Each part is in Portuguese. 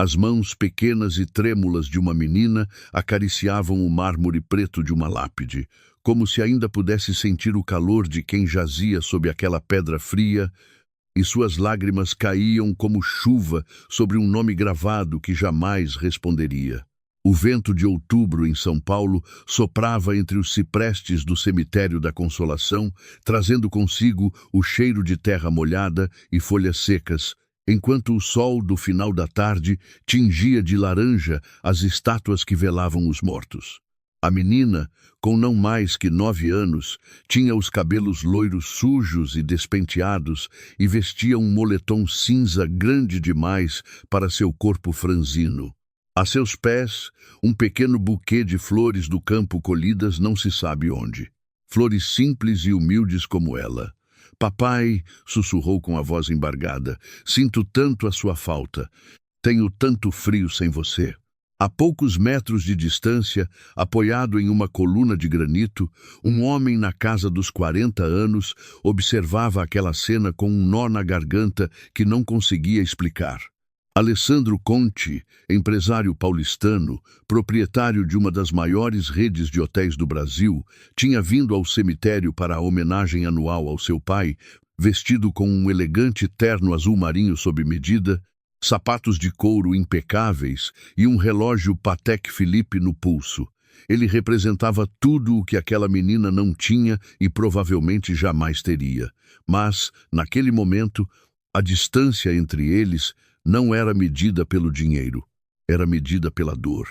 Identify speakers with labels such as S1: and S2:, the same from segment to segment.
S1: As mãos pequenas e trêmulas de uma menina acariciavam o mármore preto de uma lápide, como se ainda pudesse sentir o calor de quem jazia sob aquela pedra fria, e suas lágrimas caíam como chuva sobre um nome gravado que jamais responderia. O vento de outubro em São Paulo soprava entre os ciprestes do cemitério da Consolação, trazendo consigo o cheiro de terra molhada e folhas secas, enquanto o sol do final da tarde tingia de laranja as estátuas que velavam os mortos. A menina, com não mais que 9 anos, tinha os cabelos loiros sujos e despenteados e vestia um moletom cinza grande demais para seu corpo franzino. A seus pés, um pequeno buquê de flores do campo colhidas não se sabe onde. Flores simples e humildes como ela. Papai, sussurrou com a voz embargada, sinto tanto a sua falta. Tenho tanto frio sem você. A poucos metros de distância, apoiado em uma coluna de granito, um homem na casa dos 40 anos observava aquela cena com um nó na garganta que não conseguia explicar. Alessandro Conti, empresário paulistano, proprietário de uma das maiores redes de hotéis do Brasil, tinha vindo ao cemitério para a homenagem anual ao seu pai, vestido com um elegante terno azul marinho sob medida, sapatos de couro impecáveis e um relógio Patek Philippe no pulso. Ele representava tudo o que aquela menina não tinha e provavelmente jamais teria. Mas, naquele momento, a distância entre eles não era medida pelo dinheiro, era medida pela dor.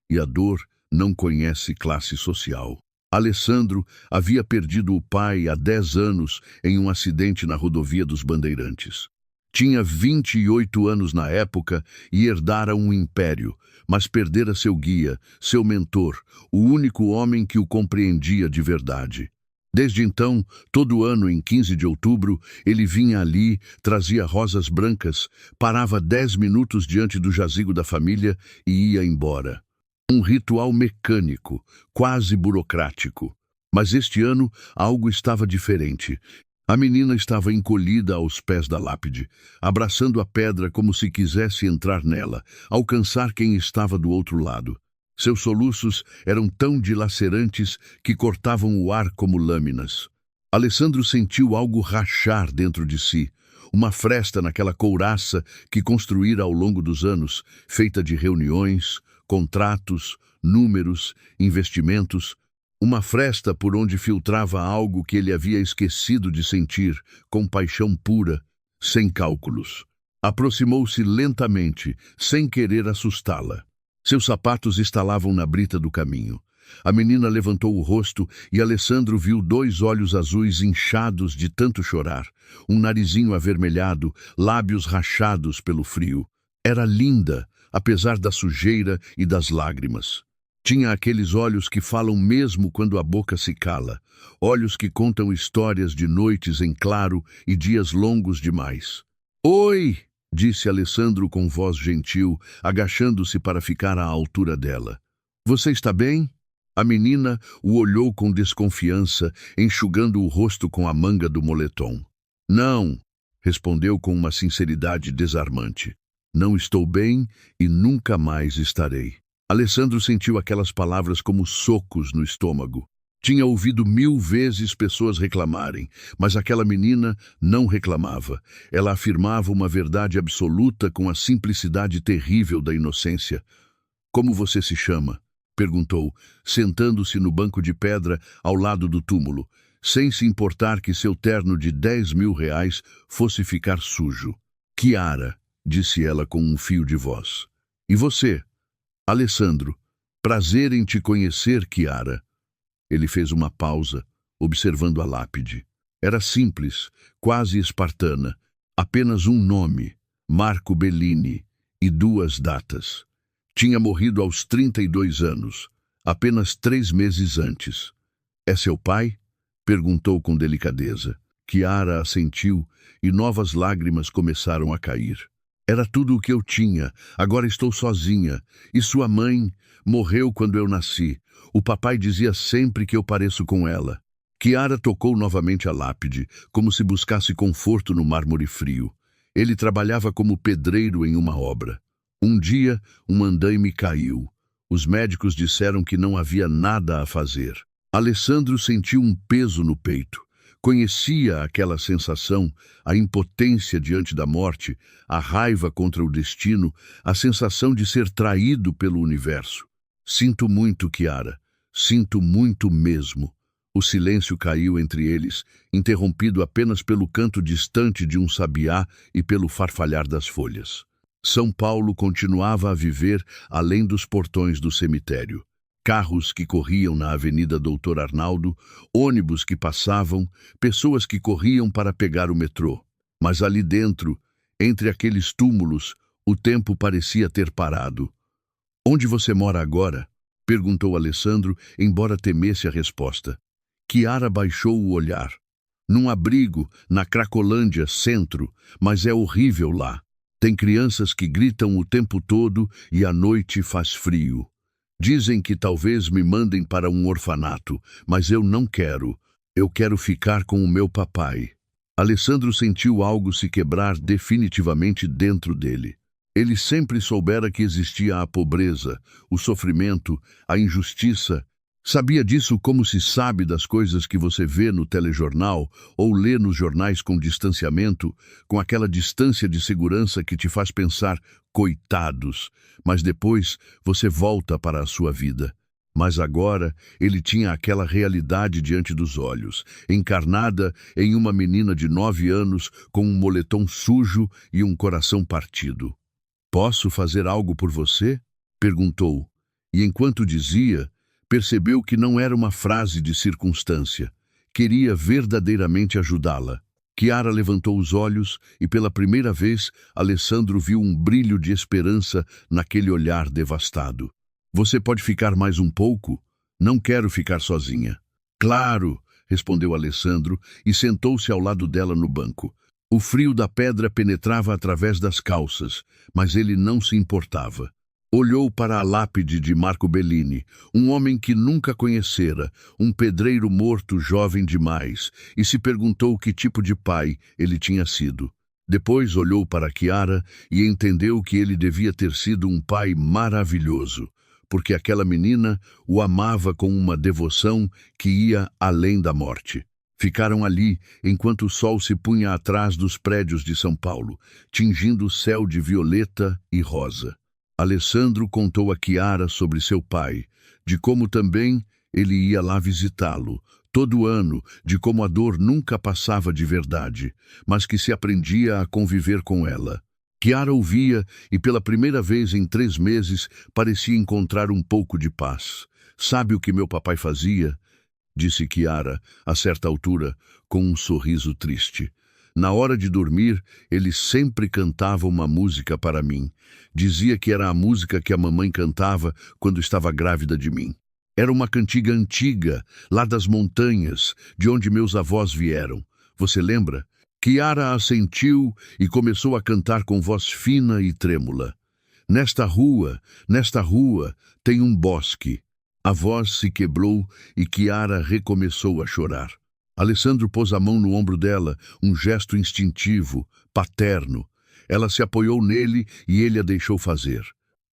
S1: E a dor não conhece classe social. Alessandro havia perdido o pai há 10 anos em um acidente na rodovia dos Bandeirantes. Tinha 28 anos na época e herdara um império, mas perdera seu guia, seu mentor, o único homem que o compreendia de verdade. Desde então, todo ano, em 15 de outubro, ele vinha ali, trazia rosas brancas, parava 10 minutos diante do jazigo da família e ia embora. Um ritual mecânico, quase burocrático. Mas este ano, algo estava diferente. A menina estava encolhida aos pés da lápide, abraçando a pedra como se quisesse entrar nela, alcançar quem estava do outro lado. Seus soluços eram tão dilacerantes que cortavam o ar como lâminas. Alessandro sentiu algo rachar dentro de si, uma fresta naquela couraça que construíra ao longo dos anos, feita de reuniões, contratos, números, investimentos, uma fresta por onde filtrava algo que ele havia esquecido de sentir, com paixão pura, sem cálculos. Aproximou-se lentamente, sem querer assustá-la. Seus sapatos estalavam na brita do caminho. A menina levantou o rosto e Alessandro viu 2 olhos azuis inchados de tanto chorar, um narizinho avermelhado, lábios rachados pelo frio. Era linda, apesar da sujeira e das lágrimas. Tinha aqueles olhos que falam mesmo quando a boca se cala, olhos que contam histórias de noites em claro e dias longos demais. «Oi!» disse Alessandro com voz gentil, agachando-se para ficar à altura dela. «Você está bem?» A menina o olhou com desconfiança, enxugando o rosto com a manga do moletom. «Não», respondeu com uma sinceridade desarmante. «Não estou bem e nunca mais estarei». Alessandro sentiu aquelas palavras como socos no estômago. Tinha ouvido 1000 vezes pessoas reclamarem, mas aquela menina não reclamava. Ela afirmava uma verdade absoluta com a simplicidade terrível da inocência. «Como você se chama?» perguntou, sentando-se no banco de pedra ao lado do túmulo, sem se importar que seu terno de 10.000 reais fosse ficar sujo. «Chiara», disse ela com um fio de voz. «E você?» «Alessandro, prazer em te conhecer, Chiara». Ele fez uma pausa, observando a lápide. Era simples, quase espartana. Apenas um nome, Marco Bellini, e 2 datas. Tinha morrido aos 32 anos, apenas 3 meses antes. «É seu pai?» perguntou com delicadeza. Chiara assentiu e novas lágrimas começaram a cair. «Era tudo o que eu tinha, agora estou sozinha. E sua mãe morreu quando eu nasci. O papai dizia sempre que eu pareço com ela». Chiara tocou novamente a lápide, como se buscasse conforto no mármore frio. Ele trabalhava como pedreiro em uma obra. Um dia, um andaime caiu. Os médicos disseram que não havia nada a fazer. Alessandro sentiu um peso no peito. Conhecia aquela sensação, a impotência diante da morte, a raiva contra o destino, a sensação de ser traído pelo universo. Sinto muito, Chiara. Sinto muito mesmo. O silêncio caiu entre eles, interrompido apenas pelo canto distante de um sabiá e pelo farfalhar das folhas. São Paulo continuava a viver além dos portões do cemitério. Carros que corriam na Avenida Doutor Arnaldo, ônibus que passavam, pessoas que corriam para pegar o metrô. Mas ali dentro, entre aqueles túmulos, o tempo parecia ter parado. "Onde você mora agora?" perguntou Alessandro, embora temesse a resposta. Chiara baixou o olhar. "Num abrigo, na Cracolândia, centro, mas é horrível lá. Tem crianças que gritam o tempo todo e à noite faz frio. Dizem que talvez me mandem para um orfanato, mas eu não quero. Eu quero ficar com o meu papai." Alessandro sentiu algo se quebrar definitivamente dentro dele. Ele sempre soubera que existia a pobreza, o sofrimento, a injustiça. Sabia disso como se sabe das coisas que você vê no telejornal ou lê nos jornais com distanciamento, com aquela distância de segurança que te faz pensar, coitados, mas depois você volta para a sua vida. Mas agora ele tinha aquela realidade diante dos olhos, encarnada em uma menina de 9 anos com um moletom sujo e um coração partido. "Posso fazer algo por você?" perguntou, e enquanto dizia, percebeu que não era uma frase de circunstância. Queria verdadeiramente ajudá-la. Chiara levantou os olhos e pela primeira vez Alessandro viu um brilho de esperança naquele olhar devastado. "Você pode ficar mais um pouco? Não quero ficar sozinha." "Claro", respondeu Alessandro e sentou-se ao lado dela no banco. O frio da pedra penetrava através das calças, mas ele não se importava. Olhou para a lápide de Marco Bellini, um homem que nunca conhecera, um pedreiro morto jovem demais, e se perguntou que tipo de pai ele tinha sido. Depois olhou para Chiara e entendeu que ele devia ter sido um pai maravilhoso, porque aquela menina o amava com uma devoção que ia além da morte. Ficaram ali enquanto o sol se punha atrás dos prédios de São Paulo, tingindo o céu de violeta e rosa. Alessandro contou a Chiara sobre seu pai, de como também ele ia lá visitá-lo, todo ano, de como a dor nunca passava de verdade, mas que se aprendia a conviver com ela. Chiara ouvia e pela primeira vez em 3 meses parecia encontrar um pouco de paz. "Sabe o que meu papai fazia?" disse Chiara, a certa altura, com um sorriso triste. "Na hora de dormir, ele sempre cantava uma música para mim. Dizia que era a música que a mamãe cantava quando estava grávida de mim. Era uma cantiga antiga, lá das montanhas, de onde meus avós vieram. Você lembra?" Chiara assentiu e começou a cantar com voz fina e trêmula. Nesta rua, tem um bosque." A voz se quebrou e Chiara recomeçou a chorar. Alessandro pôs a mão no ombro dela, um gesto instintivo, paterno. Ela se apoiou nele e ele a deixou fazer.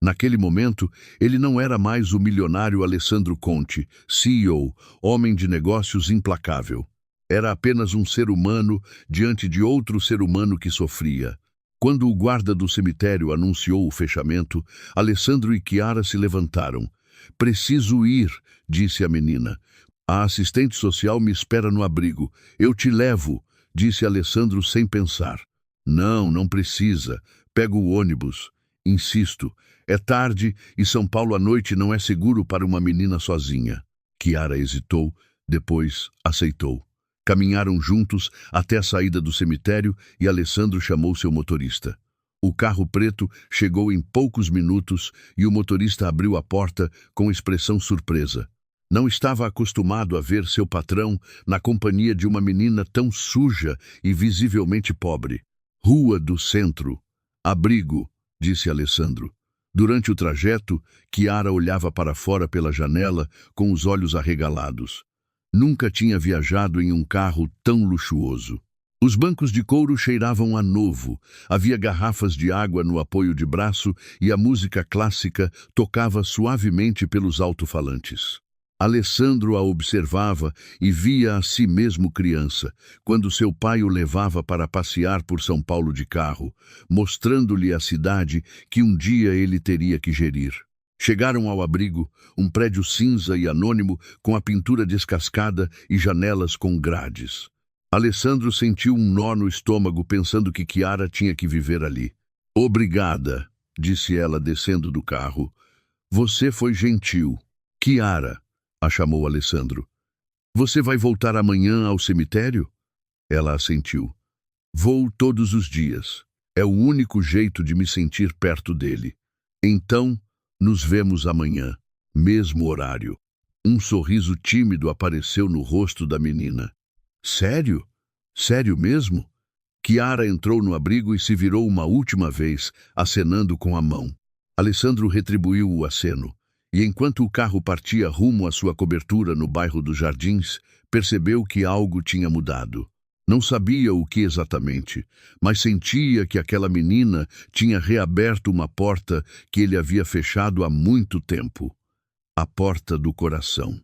S1: Naquele momento, ele não era mais o milionário Alessandro Conti, CEO, homem de negócios implacável. Era apenas um ser humano diante de outro ser humano que sofria. Quando o guarda do cemitério anunciou o fechamento, Alessandro e Chiara se levantaram. "Preciso ir", disse a menina. "A assistente social me espera no abrigo. Eu te levo", disse Alessandro sem pensar. Não precisa. Pego o ônibus." "Insisto. É tarde e São Paulo à noite não é seguro para uma menina sozinha." Chiara hesitou, depois aceitou. Caminharam juntos até a saída do cemitério e Alessandro chamou seu motorista. O carro preto chegou em poucos minutos e o motorista abriu a porta com expressão surpresa. Não estava acostumado a ver seu patrão na companhia de uma menina tão suja e visivelmente pobre. "Rua do Centro. Abrigo", disse Alessandro. Durante o trajeto, Chiara olhava para fora pela janela com os olhos arregalados. Nunca tinha viajado em um carro tão luxuoso. Os bancos de couro cheiravam a novo, havia garrafas de água no apoio de braço e a música clássica tocava suavemente pelos alto-falantes. Alessandro a observava e via a si mesmo criança, quando seu pai o levava para passear por São Paulo de carro, mostrando-lhe a cidade que um dia ele teria que gerir. Chegaram ao abrigo, um prédio cinza e anônimo com a pintura descascada e janelas com grades. Alessandro sentiu um nó no estômago pensando que Chiara tinha que viver ali. "Obrigada", disse ela descendo do carro. "Você foi gentil." "Chiara", a chamou Alessandro. "Você vai voltar amanhã ao cemitério?" Ela assentiu. "Vou todos os dias. É o único jeito de me sentir perto dele. Então, nos vemos amanhã, mesmo horário." Um sorriso tímido apareceu no rosto da menina. "Sério? Sério mesmo?" Chiara entrou no abrigo e se virou uma última vez, acenando com a mão. Alessandro retribuiu o aceno, e enquanto o carro partia rumo à sua cobertura no bairro dos Jardins, percebeu que algo tinha mudado. Não sabia o que exatamente, mas sentia que aquela menina tinha reaberto uma porta que ele havia fechado há muito tempo. A porta do coração.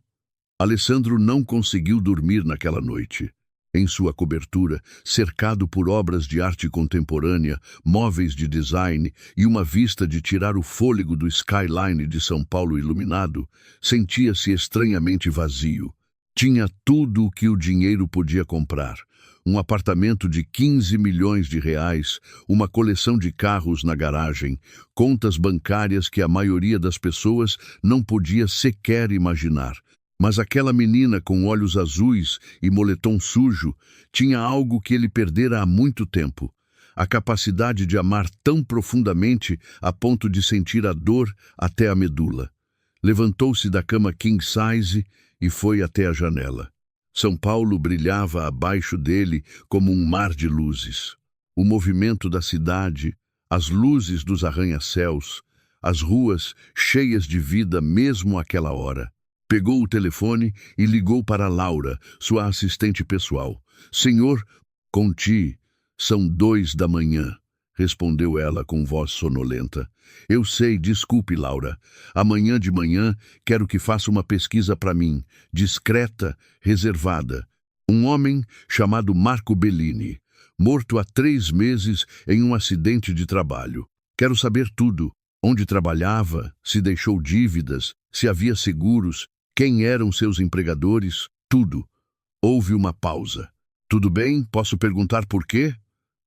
S1: Alessandro não conseguiu dormir naquela noite. Em sua cobertura, cercado por obras de arte contemporânea, móveis de design e uma vista de tirar o fôlego do skyline de São Paulo iluminado, sentia-se estranhamente vazio. Tinha tudo o que o dinheiro podia comprar. Um apartamento de 15 milhões de reais, uma coleção de carros na garagem, contas bancárias que a maioria das pessoas não podia sequer imaginar. Mas aquela menina com olhos azuis e moletom sujo tinha algo que ele perdera há muito tempo. A capacidade de amar tão profundamente a ponto de sentir a dor até a medula. Levantou-se da cama king size e foi até a janela. São Paulo brilhava abaixo dele como um mar de luzes. O movimento da cidade, as luzes dos arranha-céus, as ruas cheias de vida mesmo àquela hora. Pegou o telefone e ligou para Laura, sua assistente pessoal. "Senhor, Conti, são 2 da manhã", respondeu ela com voz sonolenta. "Eu sei, desculpe, Laura. Amanhã de manhã quero que faça uma pesquisa para mim, discreta, reservada. Um homem chamado Marco Bellini, morto há 3 meses em um acidente de trabalho. Quero saber tudo. Onde trabalhava, se deixou dívidas, se havia seguros, quem eram seus empregadores, tudo." Houve uma pausa. "Tudo bem? Posso perguntar por quê?"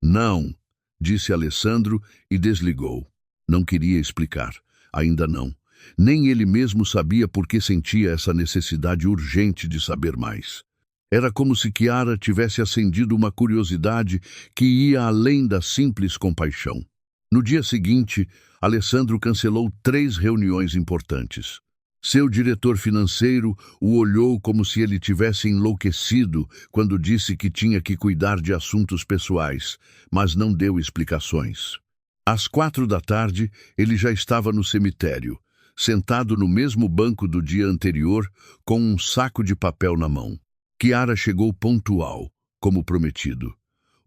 S1: "Não", disse Alessandro e desligou. Não queria explicar. Ainda não. Nem ele mesmo sabia por que sentia essa necessidade urgente de saber mais. Era como se Chiara tivesse acendido uma curiosidade que ia além da simples compaixão. No dia seguinte, Alessandro cancelou 3 reuniões importantes. Seu diretor financeiro o olhou como se ele tivesse enlouquecido quando disse que tinha que cuidar de assuntos pessoais, mas não deu explicações. Às 4 da tarde, ele já estava no cemitério, sentado no mesmo banco do dia anterior, com um saco de papel na mão. Chiara chegou pontual, como prometido.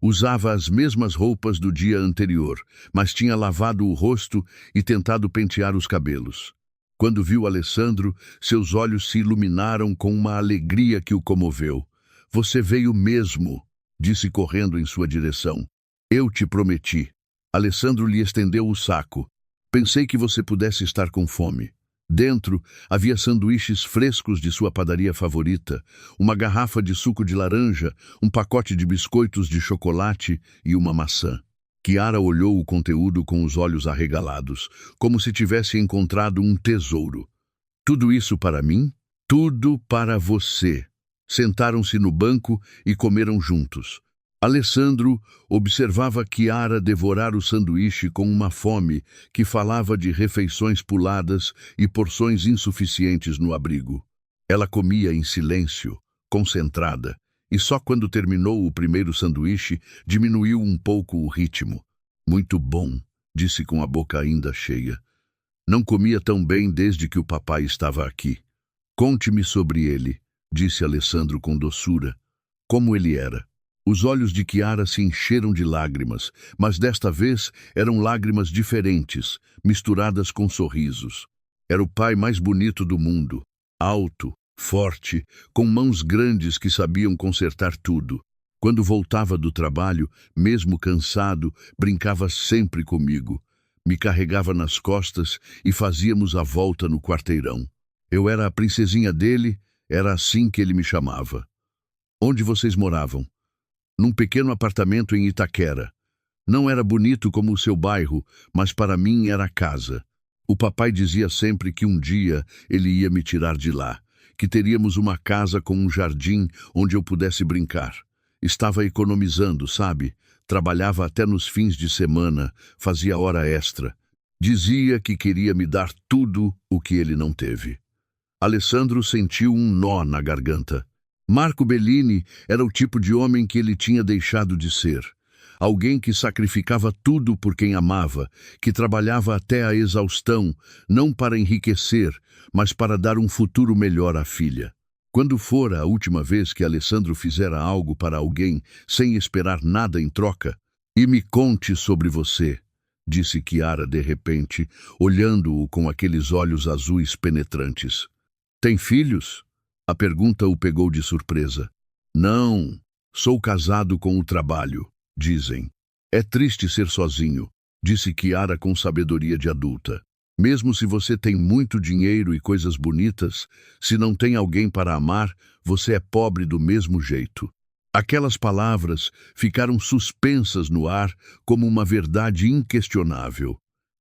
S1: Usava as mesmas roupas do dia anterior, mas tinha lavado o rosto e tentado pentear os cabelos. Quando viu Alessandro, seus olhos se iluminaram com uma alegria que o comoveu. "Você veio mesmo", disse correndo em sua direção. "Eu te prometi." Alessandro lhe estendeu o saco. "Pensei que você pudesse estar com fome." Dentro havia sanduíches frescos de sua padaria favorita, uma garrafa de suco de laranja, um pacote de biscoitos de chocolate e uma maçã. Chiara olhou o conteúdo com os olhos arregalados, como se tivesse encontrado um tesouro. "Tudo isso para mim? Tudo para você." Sentaram-se no banco e comeram juntos. Alessandro observava Chiara devorar o sanduíche com uma fome que falava de refeições puladas e porções insuficientes no abrigo. Ela comia em silêncio, concentrada, e só quando terminou o primeiro sanduíche diminuiu um pouco o ritmo. "Muito bom", disse com a boca ainda cheia. "Não comia tão bem desde que o papai estava aqui." "Conte-me sobre ele", disse Alessandro com doçura. "Como ele era?" Os olhos de Chiara se encheram de lágrimas, mas desta vez eram lágrimas diferentes, misturadas com sorrisos. Era o pai mais bonito do mundo, alto, forte, com mãos grandes que sabiam consertar tudo. Quando voltava do trabalho, mesmo cansado, brincava sempre comigo. Me carregava nas costas e fazíamos a volta no quarteirão. Eu era a princesinha dele, era assim que ele me chamava. Onde vocês moravam? Num pequeno apartamento em Itaquera. Não era bonito como o seu bairro, mas para mim era casa. O papai dizia sempre que um dia ele ia me tirar de lá, que teríamos uma casa com um jardim onde eu pudesse brincar. Estava economizando, sabe? Trabalhava até nos fins de semana, fazia hora extra. Dizia que queria me dar tudo o que ele não teve. Alessandro sentiu um nó na garganta. Marco Bellini era o tipo de homem que ele tinha deixado de ser. Alguém que sacrificava tudo por quem amava, que trabalhava até a exaustão, não para enriquecer, mas para dar um futuro melhor à filha. Quando fora a última vez que Alessandro fizera algo para alguém sem esperar nada em troca? E me conte sobre você, disse Chiara de repente, olhando-o com aqueles olhos azuis penetrantes. Tem filhos? A pergunta o pegou de surpresa. Não, sou casado com o trabalho, dizem. É triste ser sozinho, disse Chiara com sabedoria de adulta. Mesmo se você tem muito dinheiro e coisas bonitas, se não tem alguém para amar, você é pobre do mesmo jeito. Aquelas palavras ficaram suspensas no ar como uma verdade inquestionável.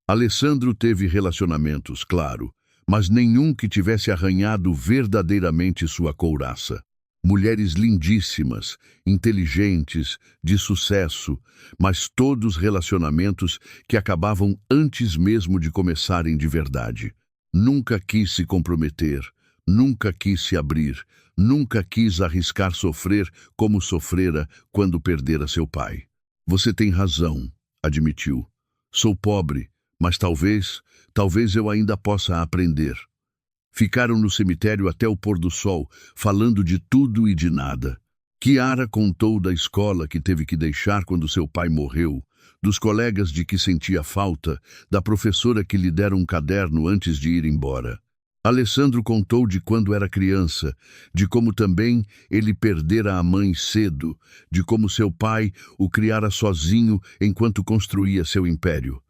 S1: Alessandro teve relacionamentos, claro, mas nenhum que tivesse arranhado verdadeiramente sua couraça. Mulheres lindíssimas, inteligentes, de sucesso, mas todos relacionamentos que acabavam antes mesmo de começarem de verdade. Nunca quis se comprometer, nunca quis se abrir, nunca quis arriscar sofrer como sofrera quando perdera seu pai. Você tem razão, admitiu. Sou pobre, mas talvez eu ainda possa aprender. Ficaram no cemitério até o pôr do sol, falando de tudo e de nada. Chiara contou da escola que teve que deixar quando seu pai morreu, dos colegas de que sentia falta, da professora que lhe dera um caderno antes de ir embora. Alessandro contou de quando era criança, de como também ele perdera a mãe cedo, de como seu pai o criara sozinho enquanto construía seu império.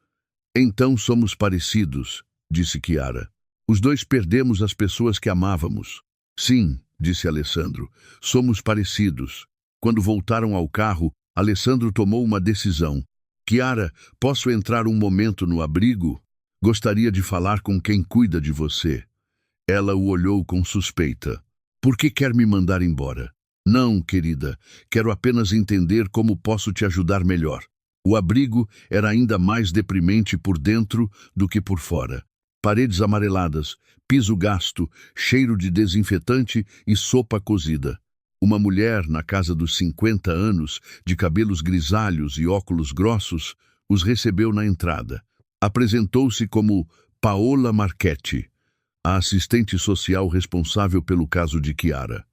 S1: Então somos parecidos, disse Chiara. Os dois perdemos as pessoas que amávamos. Sim, disse Alessandro, somos parecidos. Quando voltaram ao carro, Alessandro tomou uma decisão. Chiara, posso entrar um momento no abrigo? Gostaria de falar com quem cuida de você. Ela o olhou com suspeita. Por que quer me mandar embora? Não, querida, quero apenas entender como posso te ajudar melhor. O abrigo era ainda mais deprimente por dentro do que por fora. Paredes amareladas, piso gasto, cheiro de desinfetante e sopa cozida. Uma mulher, na casa dos 50 anos, de cabelos grisalhos e óculos grossos, os recebeu na entrada. Apresentou-se como Paola Marchetti, a assistente social responsável pelo caso de Chiara.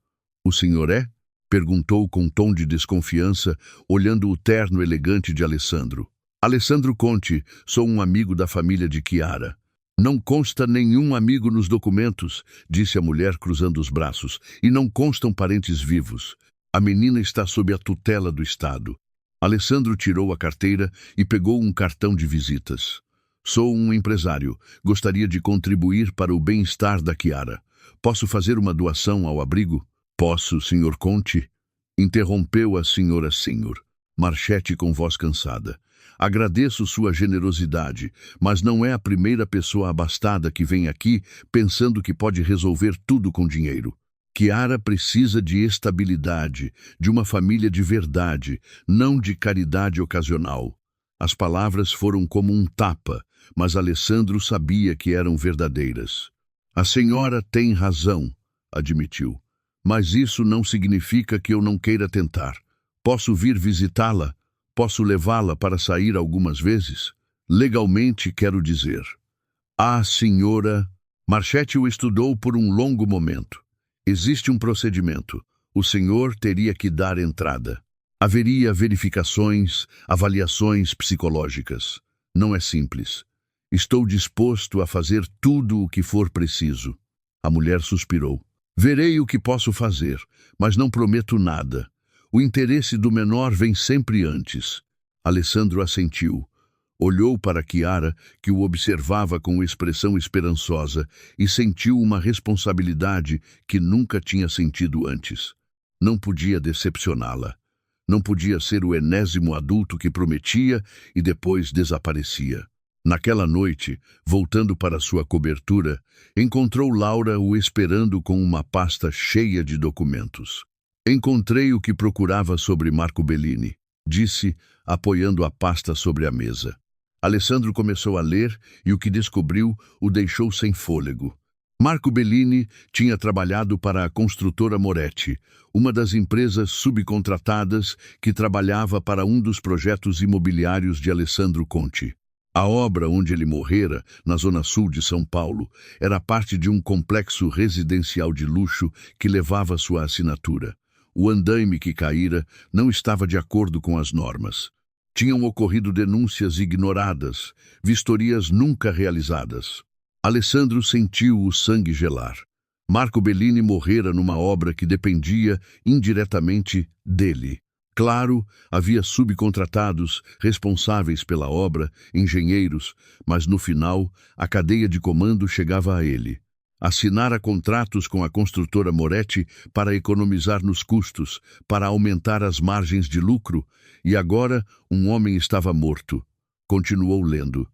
S1: O senhor é? Perguntou com tom de desconfiança, olhando o terno elegante de Alessandro. Alessandro Conti, sou um amigo da família de Chiara. Não consta nenhum amigo nos documentos, disse a mulher cruzando os braços, e não constam parentes vivos. A menina está sob a tutela do Estado. Alessandro tirou a carteira e pegou um cartão de visitas. Sou um empresário. Gostaria de contribuir para o bem-estar da Chiara. Posso fazer uma doação ao abrigo? Posso, Sr. Conti? Interrompeu a senhora Senhor. Marchetti com voz cansada. Agradeço sua generosidade, mas não é a primeira pessoa abastada que vem aqui pensando que pode resolver tudo com dinheiro. Chiara precisa de estabilidade, de uma família de verdade, não de caridade ocasional. As palavras foram como um tapa, mas Alessandro sabia que eram verdadeiras. A senhora tem razão, admitiu. Mas isso não significa que eu não queira tentar. Posso vir visitá-la? Posso levá-la para sair algumas vezes? Legalmente, quero dizer. Ah, senhora... Marchetti o estudou por um longo momento. Existe um procedimento. O senhor teria que dar entrada. Haveria verificações, avaliações psicológicas. Não é simples. Estou disposto a fazer tudo o que for preciso. A mulher suspirou. Verei o que posso fazer, mas não prometo nada. O interesse do menor vem sempre antes. Alessandro assentiu. Olhou para Chiara, que o observava com expressão esperançosa, e sentiu uma responsabilidade que nunca tinha sentido antes. Não podia decepcioná-la. Não podia ser o enésimo adulto que prometia e depois desaparecia. Naquela noite, voltando para sua cobertura, encontrou Laura o esperando com uma pasta cheia de documentos. Encontrei o que procurava sobre Marco Bellini, disse, apoiando a pasta sobre a mesa. Alessandro começou a ler e o que descobriu o deixou sem fôlego. Marco Bellini tinha trabalhado para a construtora Moretti, uma das empresas subcontratadas que trabalhava para um dos projetos imobiliários de Alessandro Conti. A obra onde ele morrera, na zona sul de São Paulo, era parte de um complexo residencial de luxo que levava sua assinatura. O andaime que caíra não estava de acordo com as normas. Tinham ocorrido denúncias ignoradas, vistorias nunca realizadas. Alessandro sentiu o sangue gelar. Marco Bellini morrera numa obra que dependia indiretamente dele. Claro, havia subcontratados, responsáveis pela obra, engenheiros, mas no final, a cadeia de comando chegava a ele. Assinara contratos com a construtora Moretti para economizar nos custos, para aumentar as margens de lucro, e agora um homem estava morto. Continuou lendo.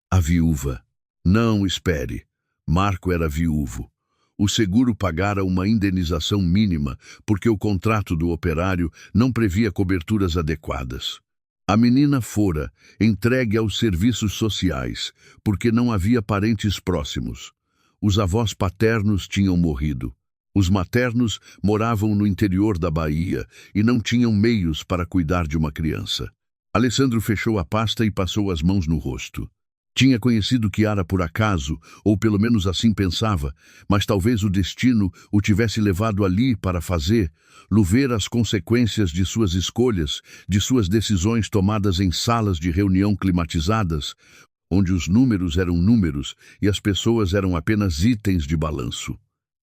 S1: A viúva. Não, espere. Marco era viúvo. O seguro pagara uma indenização mínima, porque o contrato do operário não previa coberturas adequadas. A menina fora entregue aos serviços sociais, porque não havia parentes próximos. Os avós paternos tinham morrido. Os maternos moravam no interior da Bahia e não tinham meios para cuidar de uma criança. Alessandro fechou a pasta e passou as mãos no rosto. Tinha conhecido Chiara por acaso, ou pelo menos assim pensava, mas talvez o destino o tivesse levado ali para ver as consequências de suas escolhas, de suas decisões tomadas em salas de reunião climatizadas, onde os números eram números e as pessoas eram apenas itens de balanço.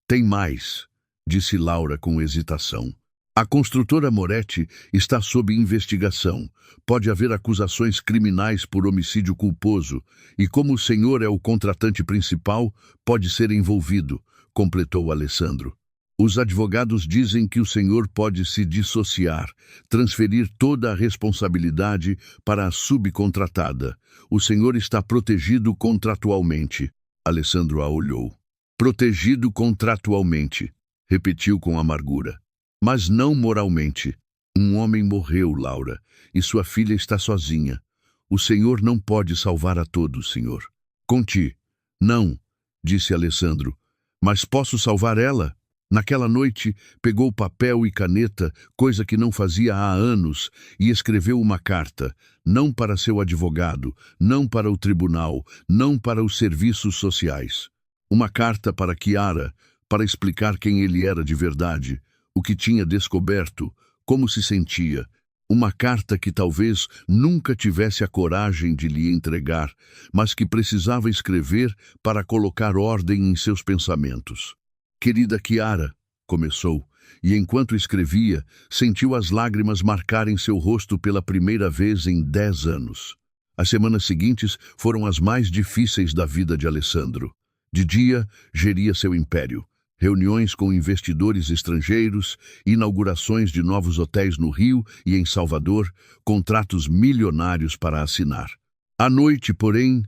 S1: Tem mais, disse Laura com hesitação. A construtora Moretti está sob investigação. Pode haver acusações criminais por homicídio culposo, e como o senhor é o contratante principal, pode ser envolvido, completou Alessandro. Os advogados dizem que o senhor pode se dissociar, transferir toda a responsabilidade para a subcontratada. O senhor está protegido contratualmente. Alessandro a olhou. Protegido contratualmente, repetiu com amargura. Mas não moralmente. Um homem morreu, Laura, e sua filha está sozinha. O senhor não pode salvar a todos, senhor. Conti. Não, disse Alessandro. Mas posso salvar ela? Naquela noite, pegou papel e caneta, coisa que não fazia há anos, e escreveu uma carta, não para seu advogado, não para o tribunal, não para os serviços sociais. Uma carta para Chiara, para explicar quem ele era de verdade, o que tinha descoberto, como se sentia. Uma carta que talvez nunca tivesse a coragem de lhe entregar, mas que precisava escrever para colocar ordem em seus pensamentos. Querida Chiara, começou, e enquanto escrevia, sentiu as lágrimas marcarem seu rosto pela primeira vez em 10 anos. As semanas seguintes foram as mais difíceis da vida de Alessandro. De dia, geria seu império. Reuniões com investidores estrangeiros, inaugurações de novos hotéis no Rio e em Salvador, contratos milionários para assinar. À noite, porém,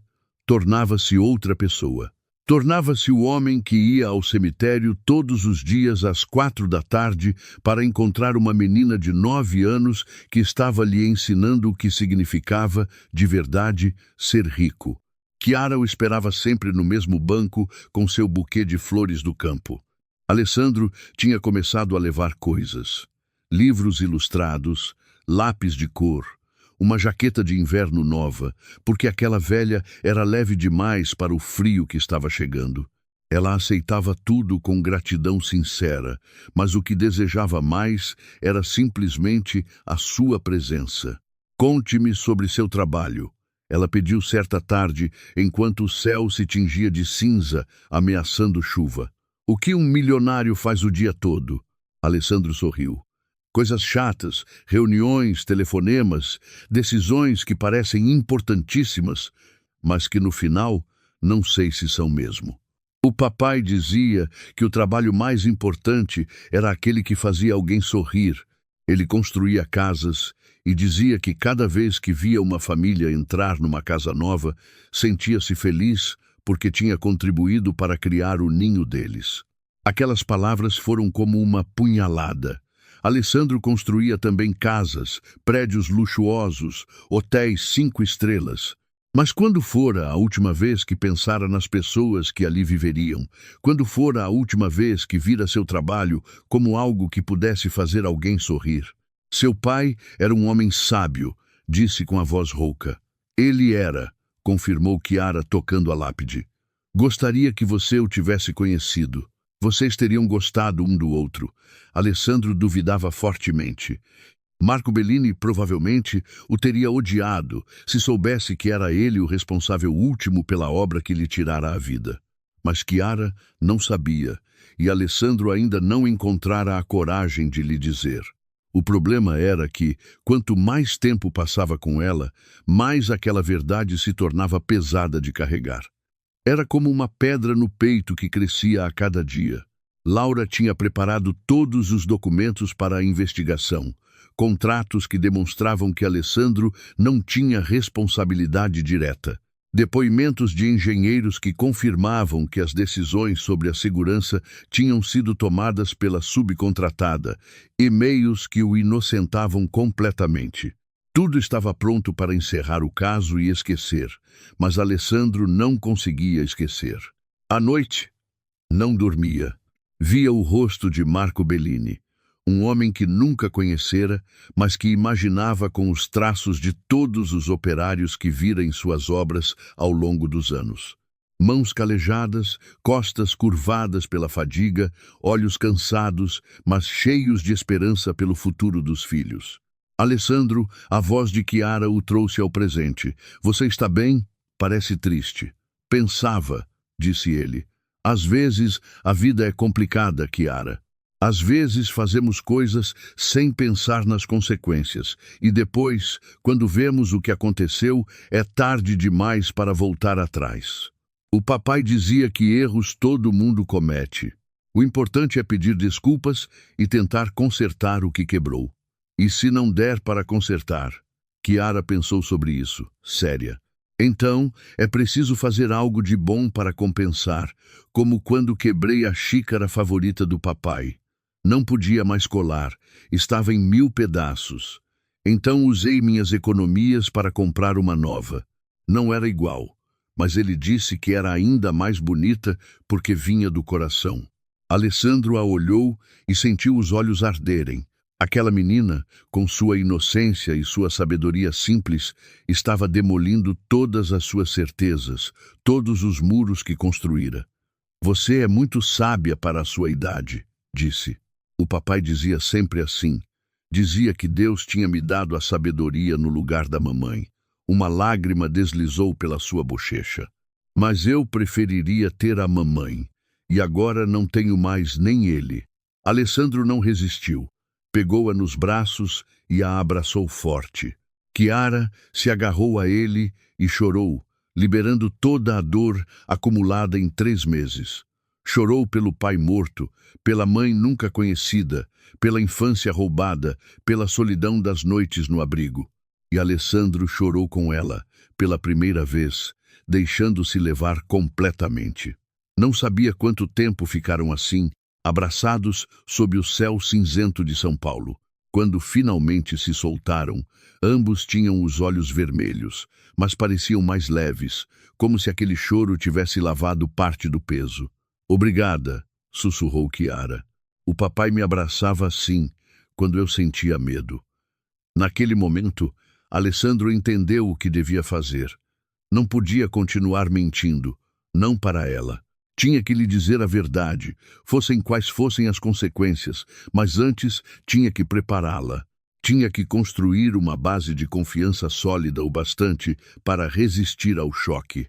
S1: tornava-se outra pessoa. Tornava-se o homem que ia ao cemitério todos os dias às 4 da tarde para encontrar uma menina de 9 anos que estava lhe ensinando o que significava, de verdade, ser rico. Chiara o esperava sempre no mesmo banco com seu buquê de flores do campo. Alessandro tinha começado a levar coisas. Livros ilustrados, lápis de cor, uma jaqueta de inverno nova, porque aquela velha era leve demais para o frio que estava chegando. Ela aceitava tudo com gratidão sincera, mas o que desejava mais era simplesmente a sua presença. Conte-me sobre seu trabalho. Ela pediu certa tarde, enquanto o céu se tingia de cinza, ameaçando chuva. O que um milionário faz o dia todo? Alessandro sorriu. Coisas chatas, reuniões, telefonemas, decisões que parecem importantíssimas, mas que no final não sei se são mesmo. O papai dizia que o trabalho mais importante era aquele que fazia alguém sorrir. Ele construía casas e dizia que cada vez que via uma família entrar numa casa nova, sentia-se feliz porque tinha contribuído para criar o ninho deles. Aquelas palavras foram como uma punhalada. Alessandro construía também casas, prédios luxuosos, hotéis 5 estrelas. Mas quando fora a última vez que pensara nas pessoas que ali viveriam? Quando fora a última vez que vira seu trabalho como algo que pudesse fazer alguém sorrir? Seu pai era um homem sábio, disse com a voz rouca. Ele era, confirmou Chiara tocando a lápide. Gostaria que você o tivesse conhecido. Vocês teriam gostado um do outro. Alessandro duvidava fortemente. Marco Bellini provavelmente o teria odiado se soubesse que era ele o responsável último pela obra que lhe tirara a vida. Mas Chiara não sabia, e Alessandro ainda não encontrara a coragem de lhe dizer. O problema era que, quanto mais tempo passava com ela, mais aquela verdade se tornava pesada de carregar. Era como uma pedra no peito que crescia a cada dia. Laura tinha preparado todos os documentos para a investigação, contratos que demonstravam que Alessandro não tinha responsabilidade direta, depoimentos de engenheiros que confirmavam que as decisões sobre a segurança tinham sido tomadas pela subcontratada, e-mails que o inocentavam completamente. Tudo estava pronto para encerrar o caso e esquecer, mas Alessandro não conseguia esquecer. À noite, não dormia. Via o rosto de Marco Bellini, um homem que nunca conhecera, mas que imaginava com os traços de todos os operários que vira em suas obras ao longo dos anos. Mãos calejadas, costas curvadas pela fadiga, olhos cansados, mas cheios de esperança pelo futuro dos filhos. Alessandro, a voz de Chiara o trouxe ao presente. Você está bem? Parece triste. Pensava, disse ele. Às vezes a vida é complicada, Chiara. Às vezes fazemos coisas sem pensar nas consequências, e depois, quando vemos o que aconteceu, é tarde demais para voltar atrás. O papai dizia que erros todo mundo comete. O importante é pedir desculpas e tentar consertar o que quebrou. E se não der para consertar? Chiara pensou sobre isso, séria. Então, é preciso fazer algo de bom para compensar, como quando quebrei a xícara favorita do papai. Não podia mais colar, estava em 1000 pedaços. Então usei minhas economias para comprar uma nova. Não era igual, mas ele disse que era ainda mais bonita porque vinha do coração. Alessandro a olhou e sentiu os olhos arderem. Aquela menina, com sua inocência e sua sabedoria simples, estava demolindo todas as suas certezas, todos os muros que construíra. Você é muito sábia para a sua idade, disse. O papai dizia sempre assim. Dizia que Deus tinha me dado a sabedoria no lugar da mamãe. Uma lágrima deslizou pela sua bochecha. Mas eu preferiria ter a mamãe. E agora não tenho mais nem ele. Alessandro não resistiu. Pegou-a nos braços e a abraçou forte. Chiara se agarrou a ele e chorou, liberando toda a dor acumulada em 3 meses. Chorou pelo pai morto, pela mãe nunca conhecida, pela infância roubada, pela solidão das noites no abrigo. E Alessandro chorou com ela, pela primeira vez, deixando-se levar completamente. Não sabia quanto tempo ficaram assim, abraçados sob o céu cinzento de São Paulo. Quando finalmente se soltaram, ambos tinham os olhos vermelhos, mas pareciam mais leves, como se aquele choro tivesse lavado parte do peso. Obrigada, sussurrou Chiara. O papai me abraçava assim, quando eu sentia medo. Naquele momento, Alessandro entendeu o que devia fazer. Não podia continuar mentindo, não para ela. Tinha que lhe dizer a verdade, fossem quais fossem as consequências, mas antes tinha que prepará-la. Tinha que construir uma base de confiança sólida o bastante para resistir ao choque.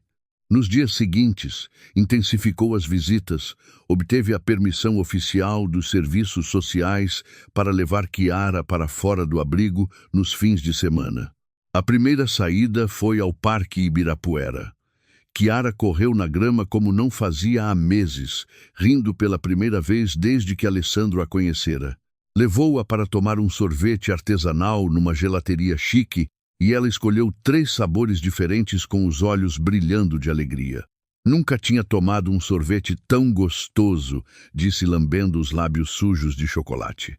S1: Nos dias seguintes, intensificou as visitas, obteve a permissão oficial dos serviços sociais para levar Kiara para fora do abrigo nos fins de semana. A primeira saída foi ao Parque Ibirapuera. Kiara correu na grama como não fazia há meses, rindo pela primeira vez desde que Alessandro a conhecera. Levou-a para tomar um sorvete artesanal numa gelateria chique e ela escolheu 3 sabores diferentes com os olhos brilhando de alegria. Nunca tinha tomado um sorvete tão gostoso, disse lambendo os lábios sujos de chocolate.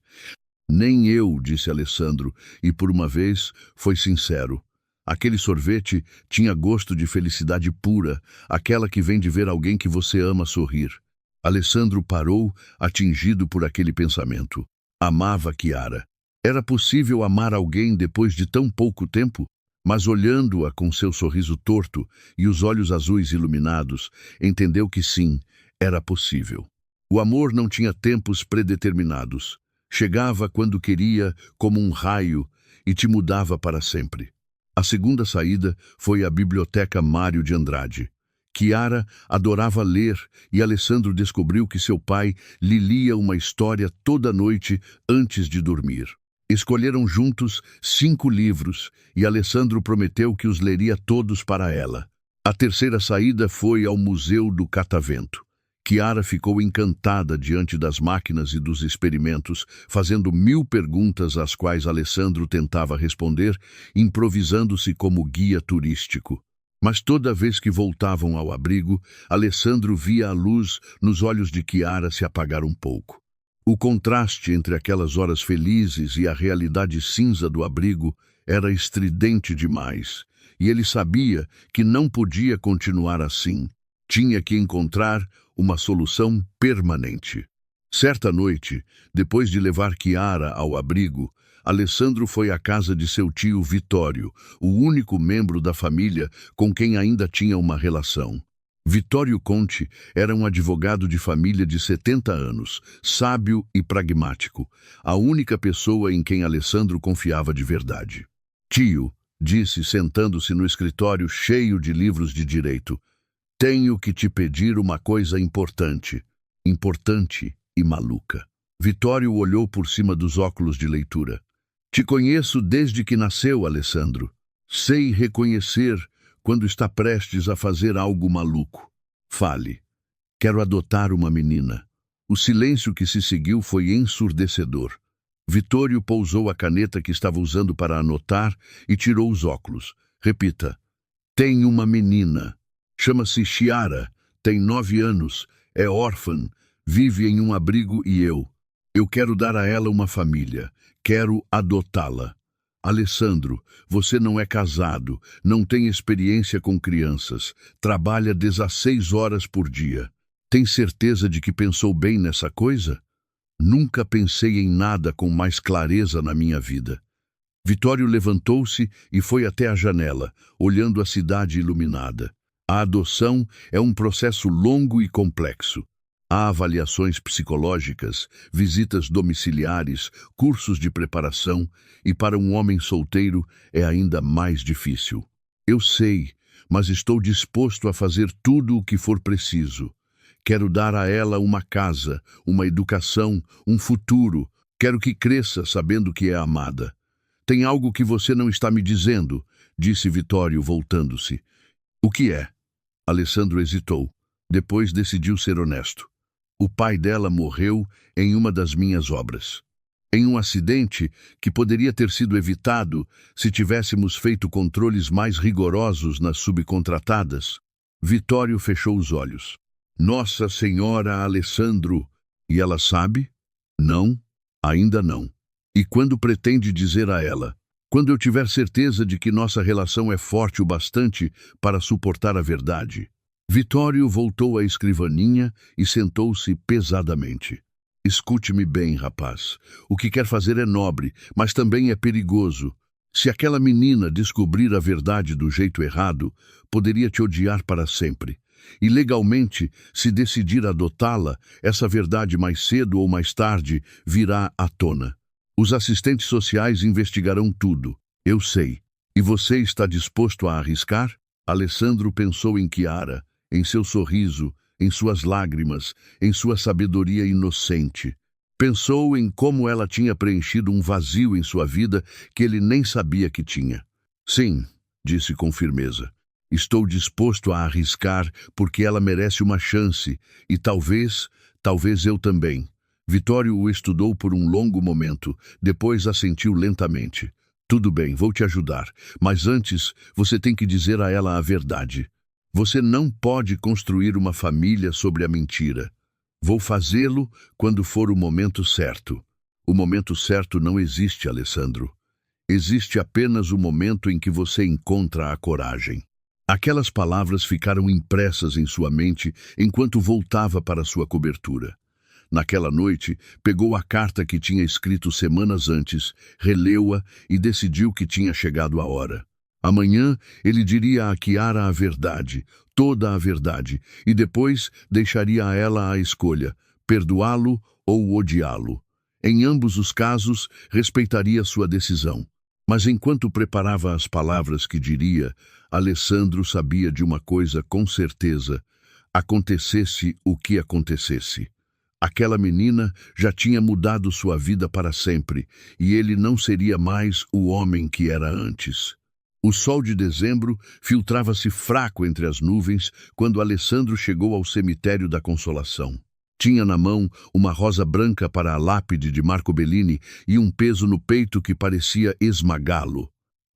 S1: Nem eu, disse Alessandro, e por uma vez foi sincero. Aquele sorvete tinha gosto de felicidade pura, aquela que vem de ver alguém que você ama sorrir. Alessandro parou, atingido por aquele pensamento. Amava Kiara. Era possível amar alguém depois de tão pouco tempo? Mas olhando-a com seu sorriso torto e os olhos azuis iluminados, entendeu que sim, era possível. O amor não tinha tempos predeterminados. Chegava quando queria, como um raio, e te mudava para sempre. A segunda saída foi à Biblioteca Mário de Andrade. Kiara adorava ler e Alessandro descobriu que seu pai lhe lia uma história toda noite antes de dormir. Escolheram juntos 5 livros e Alessandro prometeu que os leria todos para ela. A terceira saída foi ao Museu do Catavento. Kiara ficou encantada diante das máquinas e dos experimentos, fazendo 1000 perguntas às quais Alessandro tentava responder, improvisando-se como guia turístico. Mas toda vez que voltavam ao abrigo, Alessandro via a luz nos olhos de Kiara se apagar um pouco. O contraste entre aquelas horas felizes e a realidade cinza do abrigo era estridente demais, e ele sabia que não podia continuar assim. Tinha que encontrar uma solução permanente. Certa noite, depois de levar Kiara ao abrigo, Alessandro foi à casa de seu tio Vitório, o único membro da família com quem ainda tinha uma relação. Vitório Conte era um advogado de família de 70 anos, sábio e pragmático, a única pessoa em quem Alessandro confiava de verdade. Tio, disse sentando-se no escritório cheio de livros de direito, tenho que te pedir uma coisa importante. Importante e maluca. Vitório olhou por cima dos óculos de leitura. Te conheço desde que nasceu, Alessandro. Sei reconhecer quando está prestes a fazer algo maluco. Fale. Quero adotar uma menina. O silêncio que se seguiu foi ensurdecedor. Vitório pousou a caneta que estava usando para anotar e tirou os óculos. Repita. Tenho uma menina. Chama-se Chiara, tem 9 anos, é órfã, vive em um abrigo e eu quero dar a ela uma família, quero adotá-la. Alessandro, você não é casado, não tem experiência com crianças, trabalha 16 horas por dia. Tem certeza de que pensou bem nessa coisa? Nunca pensei em nada com mais clareza na minha vida. Vitório levantou-se e foi até a janela, olhando a cidade iluminada. A adoção é um processo longo e complexo. Há avaliações psicológicas, visitas domiciliares, cursos de preparação e para um homem solteiro é ainda mais difícil. Eu sei, mas estou disposto a fazer tudo o que for preciso. Quero dar a ela uma casa, uma educação, um futuro. Quero que cresça sabendo que é amada. Tem algo que você não está me dizendo, disse Vitório voltando-se. O que é? Alessandro hesitou. Depois decidiu ser honesto. O pai dela morreu em uma das minhas obras. Em um acidente que poderia ter sido evitado se tivéssemos feito controles mais rigorosos nas subcontratadas. Vitório fechou os olhos. Nossa Senhora, Alessandro. E ela sabe? Não, ainda não. E quando pretende dizer a ela? Quando eu tiver certeza de que nossa relação é forte o bastante para suportar a verdade. Vitório voltou à escrivaninha e sentou-se pesadamente. Escute-me bem, rapaz. O que quer fazer é nobre, mas também é perigoso. Se aquela menina descobrir a verdade do jeito errado, poderia te odiar para sempre. E legalmente, se decidir adotá-la, essa verdade mais cedo ou mais tarde virá à tona. Os assistentes sociais investigarão tudo. Eu sei. E você está disposto a arriscar? Alessandro pensou em Chiara, em seu sorriso, em suas lágrimas, em sua sabedoria inocente. Pensou em como ela tinha preenchido um vazio em sua vida que ele nem sabia que tinha. Sim, disse com firmeza. Estou disposto a arriscar porque ela merece uma chance e talvez eu também. Vitório o estudou por um longo momento, depois assentiu lentamente. Tudo bem, vou te ajudar, mas antes você tem que dizer a ela a verdade. Você não pode construir uma família sobre a mentira. Vou fazê-lo quando for o momento certo. O momento certo não existe, Alessandro. Existe apenas o momento em que você encontra a coragem. Aquelas palavras ficaram impressas em sua mente enquanto voltava para sua cobertura. Naquela noite, pegou a carta que tinha escrito semanas antes, releu-a e decidiu que tinha chegado a hora. Amanhã, ele diria a Chiara a verdade, toda a verdade, e depois deixaria a ela a escolha, perdoá-lo ou odiá-lo. Em ambos os casos, respeitaria sua decisão. Mas enquanto preparava as palavras que diria, Alessandro sabia de uma coisa com certeza: acontecesse o que acontecesse. Aquela menina já tinha mudado sua vida para sempre, e ele não seria mais o homem que era antes. O sol de dezembro filtrava-se fraco entre as nuvens quando Alessandro chegou ao cemitério da Consolação. Tinha na mão uma rosa branca para a lápide de Marco Bellini e um peso no peito que parecia esmagá-lo.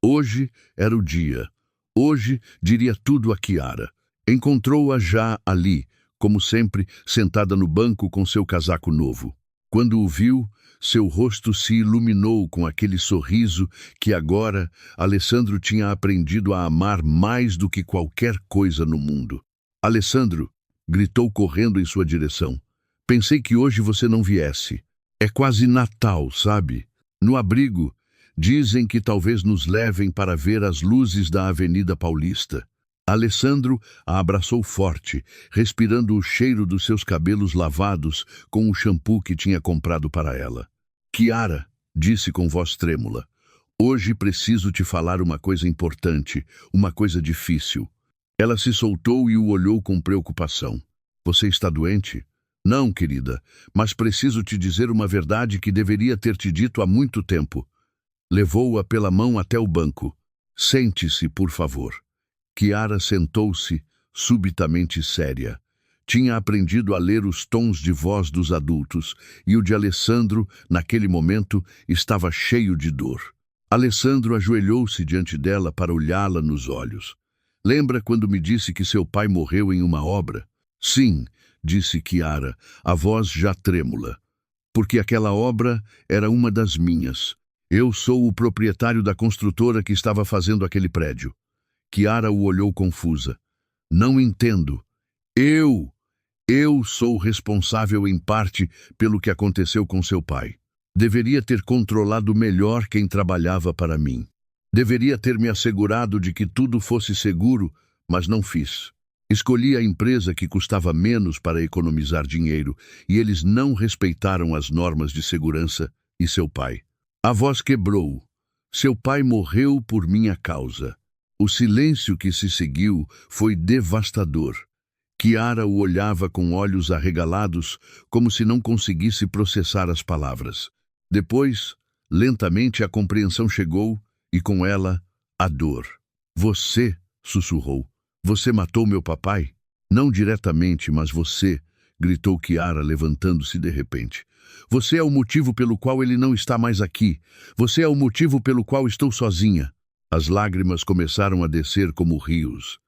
S1: Hoje era o dia. Hoje diria tudo a Chiara. Encontrou-a já ali, como sempre, sentada no banco com seu casaco novo. Quando o viu, seu rosto se iluminou com aquele sorriso que agora Alessandro tinha aprendido a amar mais do que qualquer coisa no mundo. Alessandro, gritou correndo em sua direção. Pensei que hoje você não viesse. É quase Natal, sabe? No abrigo, dizem que talvez nos levem para ver as luzes da Avenida Paulista. Alessandro a abraçou forte, respirando o cheiro dos seus cabelos lavados com o shampoo que tinha comprado para ela. Chiara, disse com voz trêmula, hoje preciso te falar uma coisa importante, uma coisa difícil. Ela se soltou e o olhou com preocupação. Você está doente? Não, querida, mas preciso te dizer uma verdade que deveria ter te dito há muito tempo. Levou-a pela mão até o banco. Sente-se, por favor. Chiara sentou-se, subitamente séria. Tinha aprendido a ler os tons de voz dos adultos, e o de Alessandro, naquele momento, estava cheio de dor. Alessandro ajoelhou-se diante dela para olhá-la nos olhos. Lembra quando me disse que seu pai morreu em uma obra? Sim, disse Chiara, a voz já trêmula. Porque aquela obra era uma das minhas. Eu sou o proprietário da construtora que estava fazendo aquele prédio. Chiara o olhou confusa. Não entendo. Eu sou responsável em parte pelo que aconteceu com seu pai. Deveria ter controlado melhor quem trabalhava para mim. Deveria ter me assegurado de que tudo fosse seguro, mas não fiz. Escolhi a empresa que custava menos para economizar dinheiro, e eles não respeitaram as normas de segurança e seu pai. A voz quebrou. Seu pai morreu por minha causa. O silêncio que se seguiu foi devastador. Chiara o olhava com olhos arregalados, como se não conseguisse processar as palavras. Depois, lentamente a compreensão chegou, e com ela, a dor. Você, sussurrou, você matou meu papai? Não diretamente, mas você, gritou Chiara, levantando-se de repente. Você é o motivo pelo qual ele não está mais aqui. Você é o motivo pelo qual estou sozinha. As lágrimas começaram a descer como rios.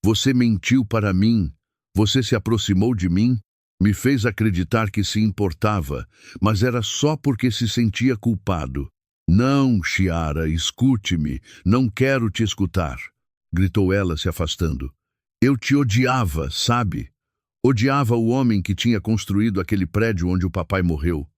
S1: Você mentiu para mim. Você se aproximou de mim. Me fez acreditar que se importava, mas era só porque se sentia culpado. Não, Chiara, escute-me. Não quero te escutar, gritou ela, se afastando. Eu te odiava, sabe? Odiava o homem que tinha construído aquele prédio onde o papai morreu.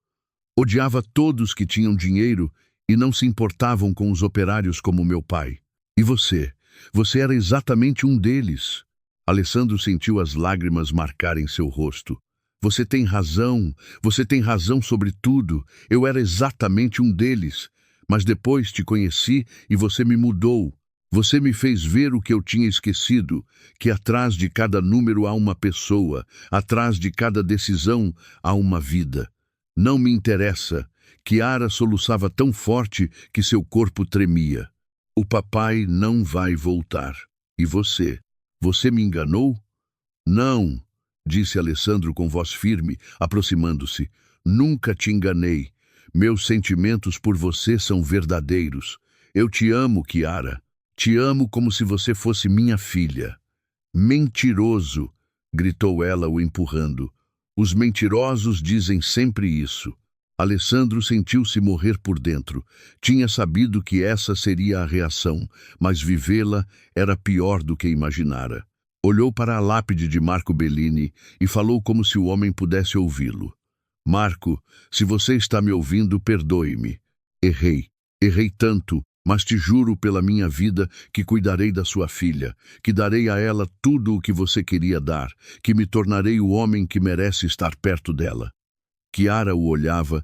S1: Odiava todos que tinham dinheiro e não se importavam com os operários como meu pai. E você? Você era exatamente um deles. Alessandro sentiu as lágrimas marcarem seu rosto. Você tem razão sobre tudo. Eu era exatamente um deles. Mas depois te conheci e você me mudou. Você me fez ver o que eu tinha esquecido, que atrás de cada número há uma pessoa, atrás de cada decisão há uma vida. Não me interessa. Chiara soluçava tão forte que seu corpo tremia. O papai não vai voltar. E você? Você me enganou? Não, disse Alessandro com voz firme, aproximando-se. Nunca te enganei. Meus sentimentos por você são verdadeiros. Eu te amo, Chiara. Te amo como se você fosse minha filha. Mentiroso, gritou ela, o empurrando. Os mentirosos dizem sempre isso. Alessandro sentiu-se morrer por dentro. Tinha sabido que essa seria a reação, mas vivê-la era pior do que imaginara. Olhou para a lápide de Marco Bellini e falou como se o homem pudesse ouvi-lo. Marco, se você está me ouvindo, perdoe-me. Errei tanto, mas te juro pela minha vida que cuidarei da sua filha, que darei a ela tudo o que você queria dar, que me tornarei o homem que merece estar perto dela. Chiara o olhava,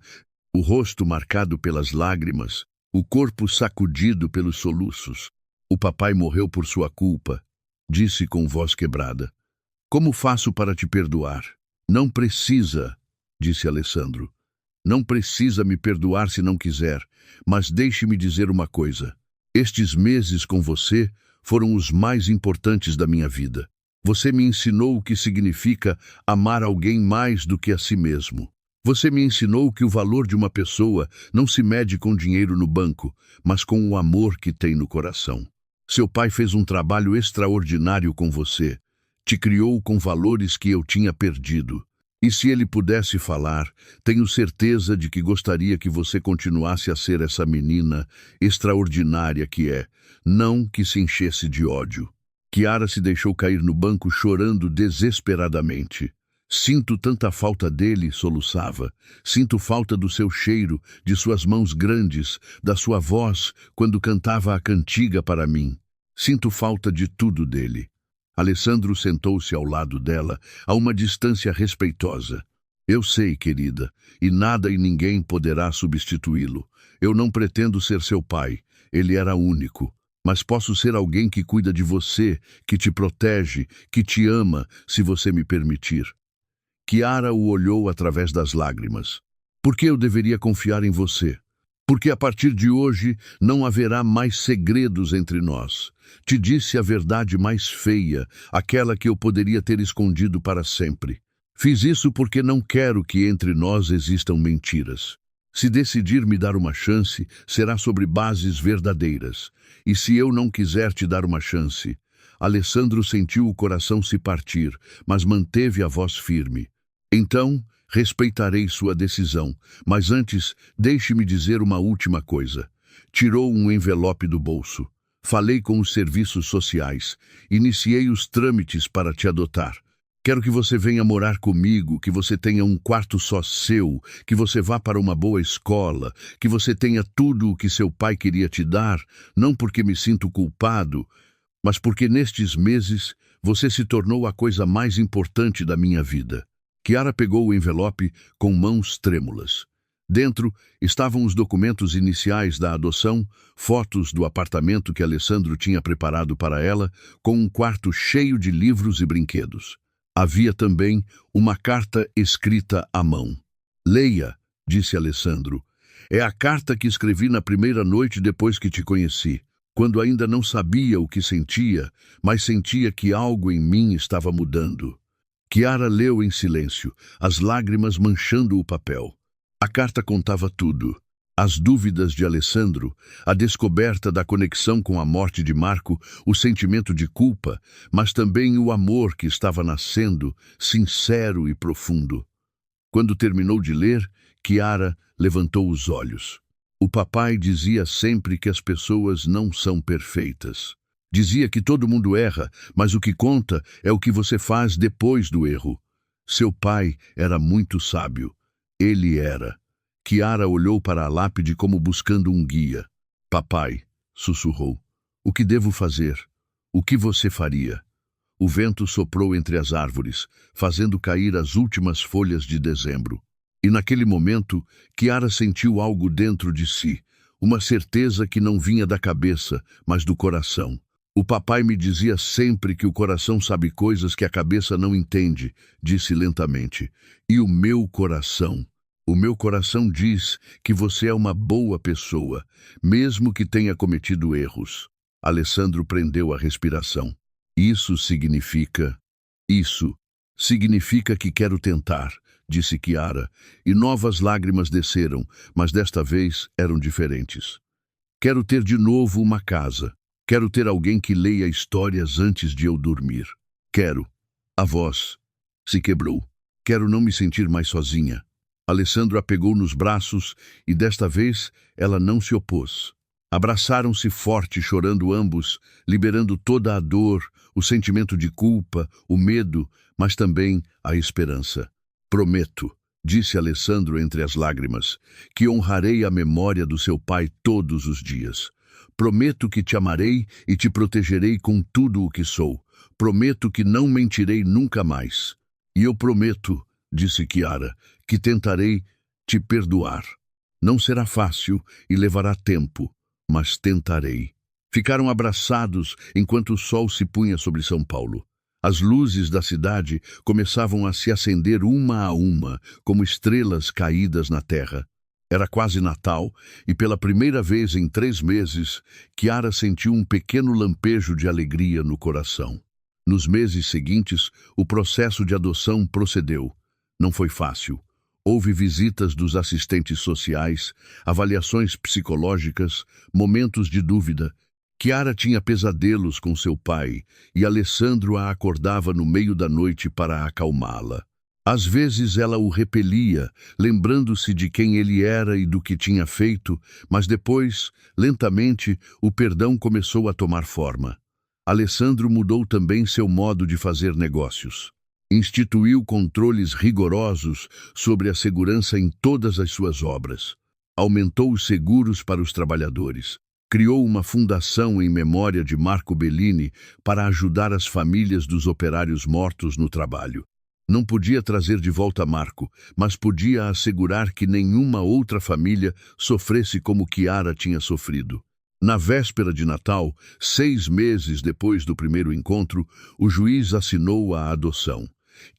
S1: o rosto marcado pelas lágrimas, o corpo sacudido pelos soluços. O papai morreu por sua culpa, disse com voz quebrada. Como faço para te perdoar? Não precisa, disse Alessandro. Não precisa me perdoar se não quiser, mas deixe-me dizer uma coisa. Estes meses com você foram os mais importantes da minha vida. Você me ensinou o que significa amar alguém mais do que a si mesmo. Você me ensinou que o valor de uma pessoa não se mede com dinheiro no banco, mas com o amor que tem no coração. Seu pai fez um trabalho extraordinário com você. Te criou com valores que eu tinha perdido. E se ele pudesse falar, tenho certeza de que gostaria que você continuasse a ser essa menina extraordinária que é, não que se enchesse de ódio. Chiara se deixou cair no banco chorando desesperadamente. Sinto tanta falta dele, soluçava. Sinto falta do seu cheiro, de suas mãos grandes, da sua voz quando cantava a cantiga para mim. Sinto falta de tudo dele. Alessandro sentou-se ao lado dela, a uma distância respeitosa. Eu sei, querida, e nada e ninguém poderá substituí-lo. Eu não pretendo ser seu pai, ele era único. Mas posso ser alguém que cuida de você, que te protege, que te ama, se você me permitir. Chiara o olhou através das lágrimas. Por que eu deveria confiar em você? Porque a partir de hoje não haverá mais segredos entre nós. Te disse a verdade mais feia, aquela que eu poderia ter escondido para sempre. Fiz isso porque não quero que entre nós existam mentiras. Se decidir me dar uma chance, será sobre bases verdadeiras. E se eu não quiser te dar uma chance? Alessandro sentiu o coração se partir, mas manteve a voz firme. Então, respeitarei sua decisão, mas antes, deixe-me dizer uma última coisa. Tirou um envelope do bolso. Falei com os serviços sociais. Iniciei os trâmites para te adotar. Quero que você venha morar comigo, que você tenha um quarto só seu, que você vá para uma boa escola, que você tenha tudo o que seu pai queria te dar, não porque me sinto culpado, mas porque nestes meses você se tornou a coisa mais importante da minha vida. Chiara pegou o envelope com mãos trêmulas. Dentro estavam os documentos iniciais da adoção, fotos do apartamento que Alessandro tinha preparado para ela, com um quarto cheio de livros e brinquedos. Havia também uma carta escrita à mão. Leia, disse Alessandro. É a carta que escrevi na primeira noite depois que te conheci, quando ainda não sabia o que sentia, mas sentia que algo em mim estava mudando. Chiara leu em silêncio, as lágrimas manchando o papel. A carta contava tudo. As dúvidas de Alessandro, a descoberta da conexão com a morte de Marco, o sentimento de culpa, mas também o amor que estava nascendo, sincero e profundo. Quando terminou de ler, Chiara levantou os olhos. O papai dizia sempre que as pessoas não são perfeitas. Dizia que todo mundo erra, mas o que conta é o que você faz depois do erro. Seu pai era muito sábio. Ele era. Chiara olhou para a lápide como buscando um guia. Papai, sussurrou. O que devo fazer? O que você faria? O vento soprou entre as árvores, fazendo cair as últimas folhas de dezembro. E naquele momento, Chiara sentiu algo dentro de si, uma certeza que não vinha da cabeça, mas do coração. O papai me dizia sempre que o coração sabe coisas que a cabeça não entende, disse lentamente. E o meu coração diz que você é uma boa pessoa, mesmo que tenha cometido erros. Alessandro prendeu a respiração. Isso significa que quero tentar, disse Chiara, e novas lágrimas desceram, mas desta vez eram diferentes. Quero ter de novo uma casa. Quero ter alguém que leia histórias antes de eu dormir. Quero. A voz se quebrou. Quero não me sentir mais sozinha. Alessandro a pegou nos braços e desta vez ela não se opôs. Abraçaram-se forte, chorando ambos, liberando toda a dor, o sentimento de culpa, o medo, mas também a esperança. Prometo, disse Alessandro entre as lágrimas, que honrarei a memória do seu pai todos os dias. Prometo que te amarei e te protegerei com tudo o que sou. Prometo que não mentirei nunca mais. E eu prometo, disse Chiara, que tentarei te perdoar. Não será fácil e levará tempo, mas tentarei. Ficaram abraçados enquanto o sol se punha sobre São Paulo. As luzes da cidade começavam a se acender uma a uma, como estrelas caídas na terra. Era quase Natal e pela primeira vez em 3 meses, Chiara sentiu um pequeno lampejo de alegria no coração. Nos meses seguintes, o processo de adoção procedeu. Não foi fácil. Houve visitas dos assistentes sociais, avaliações psicológicas, momentos de dúvida. Chiara tinha pesadelos com seu pai e Alessandro a acordava no meio da noite para acalmá-la. Às vezes ela o repelia, lembrando-se de quem ele era e do que tinha feito, mas depois, lentamente, o perdão começou a tomar forma. Alessandro mudou também seu modo de fazer negócios. Instituiu controles rigorosos sobre a segurança em todas as suas obras. Aumentou os seguros para os trabalhadores. Criou uma fundação em memória de Marco Bellini para ajudar as famílias dos operários mortos no trabalho. Não podia trazer de volta Marco, mas podia assegurar que nenhuma outra família sofresse como Chiara tinha sofrido. Na véspera de Natal, 6 meses depois do primeiro encontro, o juiz assinou a adoção.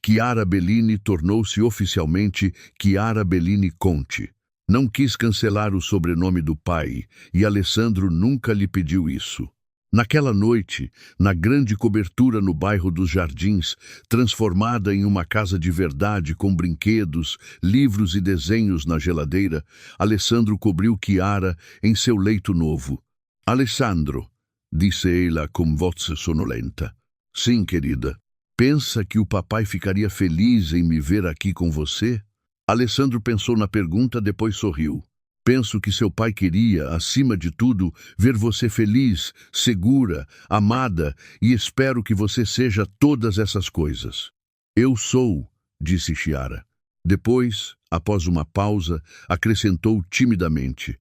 S1: Chiara Bellini tornou-se oficialmente Chiara Bellini Conti. Não quis cancelar o sobrenome do pai, e Alessandro nunca lhe pediu isso. Naquela noite, na grande cobertura no bairro dos Jardins, transformada em uma casa de verdade com brinquedos, livros e desenhos na geladeira, Alessandro cobriu Chiara em seu leito novo. Alessandro, disse ela com voz sonolenta. Sim, querida. Pensa que o papai ficaria feliz em me ver aqui com você? Alessandro pensou na pergunta, depois sorriu. Penso que seu pai queria, acima de tudo, ver você feliz, segura, amada, e espero que você seja todas essas coisas. Eu sou, disse Chiara. Depois, após uma pausa, acrescentou timidamente.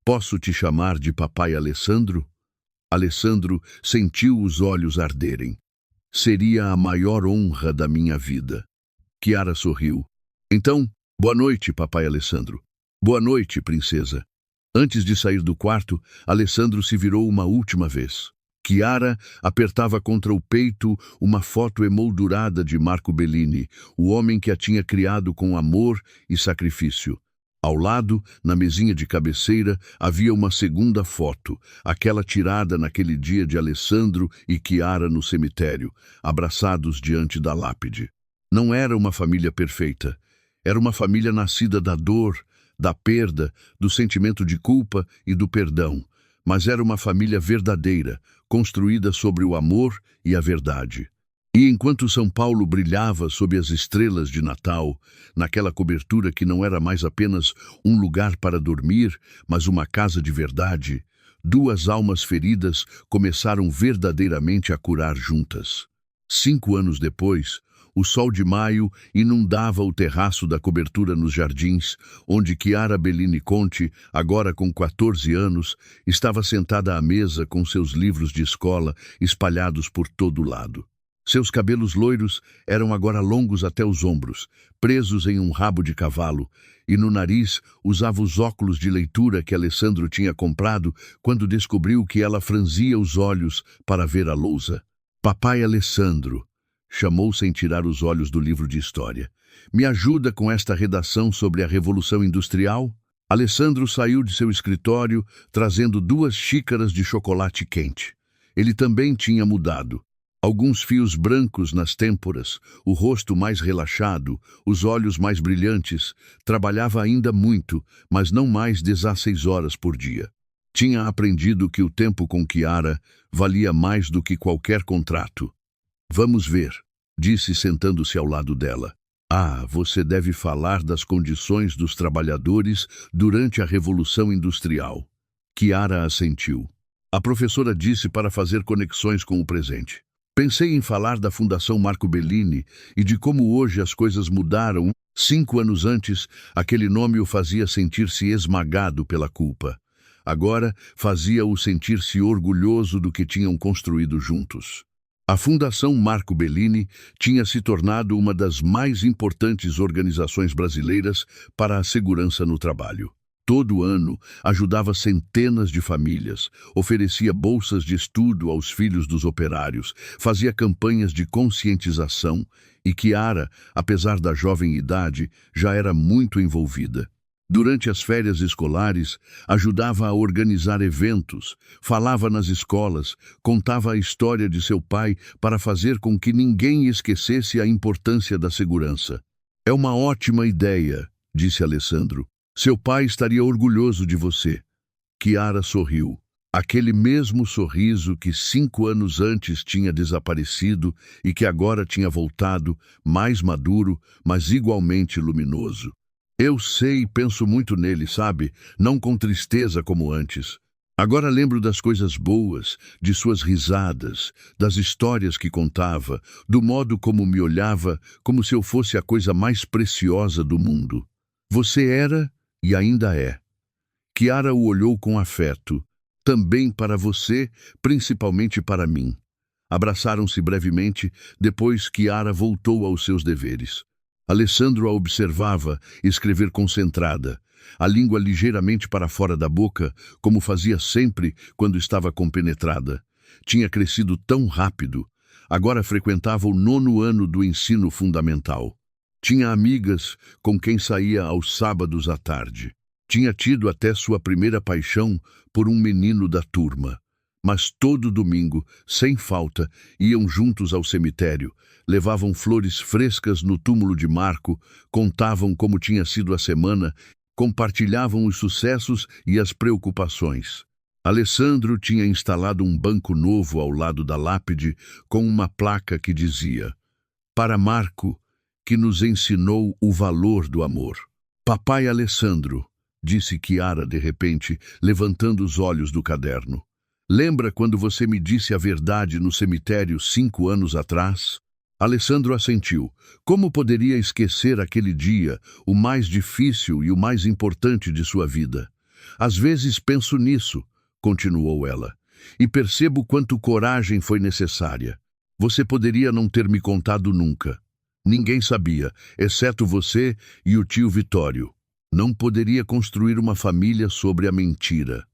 S1: Posso te chamar de papai Alessandro? Alessandro sentiu os olhos arderem. Seria a maior honra da minha vida. Chiara sorriu. Então, boa noite, papai Alessandro. Boa noite, princesa. Antes de sair do quarto, Alessandro se virou uma última vez. Chiara apertava contra o peito uma foto emoldurada de Marco Bellini, o homem que a tinha criado com amor e sacrifício. Ao lado, na mesinha de cabeceira, havia uma segunda foto, aquela tirada naquele dia de Alessandro e Chiara no cemitério, abraçados diante da lápide. Não era uma família perfeita. Era uma família nascida da dor, da perda, do sentimento de culpa e do perdão, mas era uma família verdadeira, construída sobre o amor e a verdade. E enquanto São Paulo brilhava sob as estrelas de Natal, naquela cobertura que não era mais apenas um lugar para dormir, mas uma casa de verdade, 2 almas feridas começaram verdadeiramente a curar juntas. 5 anos depois, o sol de maio inundava o terraço da cobertura nos Jardins, onde Chiara Bellini Conti, agora com 14 anos, estava sentada à mesa com seus livros de escola espalhados por todo lado. Seus cabelos loiros eram agora longos até os ombros, presos em um rabo de cavalo, e no nariz usava os óculos de leitura que Alessandro tinha comprado quando descobriu que ela franzia os olhos para ver a lousa. Papai Alessandro, chamou sem tirar os olhos do livro de história. Me ajuda com esta redação sobre a Revolução Industrial? Alessandro saiu de seu escritório trazendo 2 xícaras de chocolate quente. Ele também tinha mudado. Alguns fios brancos nas têmporas, o rosto mais relaxado, os olhos mais brilhantes. Trabalhava ainda muito, mas não mais 16 horas por dia. Tinha aprendido que o tempo com Chiara valia mais do que qualquer contrato. Vamos ver, disse sentando-se ao lado dela. Ah, você deve falar das condições dos trabalhadores durante a Revolução Industrial. Chiara assentiu. A professora disse para fazer conexões com o presente. Pensei em falar da Fundação Marco Bellini e de como hoje as coisas mudaram. 5 anos antes, aquele nome o fazia sentir-se esmagado pela culpa. Agora, fazia-o sentir-se orgulhoso do que tinham construído juntos. A Fundação Marco Bellini tinha se tornado uma das mais importantes organizações brasileiras para a segurança no trabalho. Todo ano, ajudava centenas de famílias, oferecia bolsas de estudo aos filhos dos operários, fazia campanhas de conscientização e Chiara, apesar da jovem idade, já era muito envolvida. Durante as férias escolares, ajudava a organizar eventos, falava nas escolas, contava a história de seu pai para fazer com que ninguém esquecesse a importância da segurança. É uma ótima ideia, disse Alessandro. Seu pai estaria orgulhoso de você. Chiara sorriu. Aquele mesmo sorriso que 5 anos antes tinha desaparecido e que agora tinha voltado, mais maduro, mas igualmente luminoso. Eu sei e penso muito nele, sabe? Não com tristeza como antes. Agora lembro das coisas boas, de suas risadas, das histórias que contava, do modo como me olhava, como se eu fosse a coisa mais preciosa do mundo. Você era e ainda é. Chiara o olhou com afeto. Também para você, principalmente para mim. Abraçaram-se brevemente, depois Chiara voltou aos seus deveres. Alessandro a observava escrever concentrada, a língua ligeiramente para fora da boca, como fazia sempre quando estava compenetrada. Tinha crescido tão rápido. Agora frequentava o 9º ano do ensino fundamental. Tinha amigas com quem saía aos sábados à tarde. Tinha tido até sua primeira paixão por um menino da turma. Mas todo domingo, sem falta, iam juntos ao cemitério, levavam flores frescas no túmulo de Marco, contavam como tinha sido a semana, compartilhavam os sucessos e as preocupações. Alessandro tinha instalado um banco novo ao lado da lápide com uma placa que dizia: "Para Marco, que nos ensinou o valor do amor." "Papai Alessandro", disse Chiara de repente, levantando os olhos do caderno. "Lembra quando você me disse a verdade no cemitério 5 anos atrás?" Alessandro assentiu. Como poderia esquecer aquele dia, o mais difícil e o mais importante de sua vida? "Às vezes penso nisso", continuou ela, "e percebo quanto coragem foi necessária. Você poderia não ter me contado nunca. Ninguém sabia, exceto você e o tio Vitório. Não poderia construir uma família sobre a mentira.